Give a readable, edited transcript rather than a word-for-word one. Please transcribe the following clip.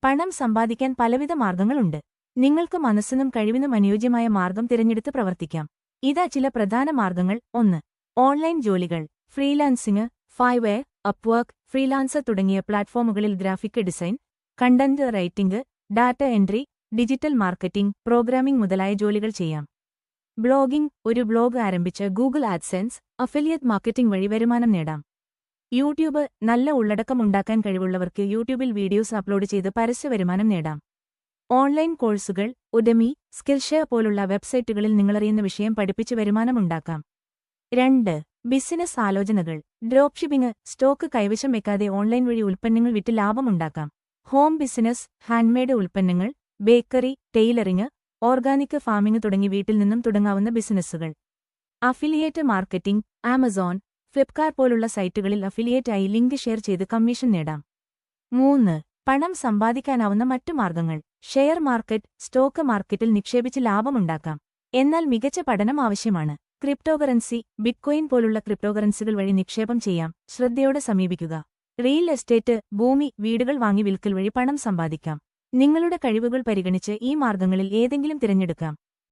പണം സമ്പാദിക്കാൻ പലവിധ മാർഗങ്ങളുണ്ട്. നിങ്ങൾക്ക് മനസ്സിനും കഴിവിനും അനുയോജ്യമായ മാർഗം തിരഞ്ഞെടുത്ത് പ്രവർത്തിക്കാം. ഇതാ ചില പ്രധാന മാർഗങ്ങൾ. 1. ഓൺലൈൻ ജോലികൾ. ഫ്രീലാൻസിംഗ്, ഫൈവെയർ, അപ്വർക്ക്, ഫ്രീലാൻസർ തുടങ്ങിയ പ്ലാറ്റ്ഫോമുകളിൽ graphic design, content writing, data entry, digital marketing, programming മുതലായ ജോലികൾ ചെയ്യാം. ബ്ലോഗിംഗ്. ഒരു ബ്ലോഗ് ആരംഭിച്ച് ഗൂഗിൾ ആഡ്സെൻസ്, അഫിലിയേറ്റ് മാർക്കറ്റിംഗ് വഴി വരുമാനം നേടാം. യൂട്യൂബ്. നല്ല ഉള്ളടക്കം ഉണ്ടാക്കാൻ കഴിവുള്ളവർക്ക് യൂട്യൂബിൽ വീഡിയോസ് അപ്ലോഡ് ചെയ്ത് പരസ്യ വരുമാനം നേടാം. ഓൺലൈൻ കോഴ്സുകൾ, ഉദമി, സ്കിൽഷെയർ പോലുള്ള വെബ്സൈറ്റുകളിൽ നിങ്ങളറിയുന്ന വിഷയം പഠിപ്പിച്ച് വരുമാനമുണ്ടാക്കാം. 2. ബിസിനസ് ആലോചനകൾ. ഡ്രോപ്ഷിപ്പിംഗ്. സ്റ്റോക്ക് കൈവശം വെക്കാതെ ഓൺലൈൻ വഴി ഉൽപ്പന്നങ്ങൾ വിറ്റ് ലാഭമുണ്ടാക്കാം. ഹോം ബിസിനസ്, ഹാൻഡ്മെയ്ഡ് ഉൽപ്പന്നങ്ങൾ, ബേക്കറി, ടെയിലറിംഗ്, ഓർഗാനിക് ഫാമിംഗ് തുടങ്ങി വീട്ടിൽ നിന്നും തുടങ്ങാവുന്ന ബിസിനസ്സുകൾ. Affiliate marketing. ആമസോൺ, ഫ്ലിപ്കാർട്ട് പോലുള്ള സൈറ്റുകളിൽ അഫിലിയേറ്റായി ലിങ്ക് ഷെയർ ചെയ്ത് കമ്മീഷൻ നേടാം. 3. പണം സമ്പാദിക്കാനാവുന്ന മറ്റു മാർഗങ്ങൾ. Share market. സ്റ്റോക്ക് മാർക്കറ്റിൽ നിക്ഷേപിച്ച് ലാഭമുണ്ടാക്കാം. എന്നാൽ മികച്ച പഠനം ആവശ്യമാണ്. ക്രിപ്റ്റോകറൻസി. ബിറ്റ്കോയിൻ പോലുള്ള ക്രിപ്റ്റോകറൻസികൾ വഴി നിക്ഷേപം ചെയ്യാം. ശ്രദ്ധയോടെ സമീപിക്കുക. Real estate. ഭൂമി, വീടുകൾ വാങ്ങി വിൽക്കൽ വഴി പണം സമ്പാദിക്കാം. നിങ്ങളുടെ കഴിവുകൾ പരിഗണിച്ച് ഈ മാർഗങ്ങളിൽ ഏതെങ്കിലും തിരഞ്ഞെടുക്കാം.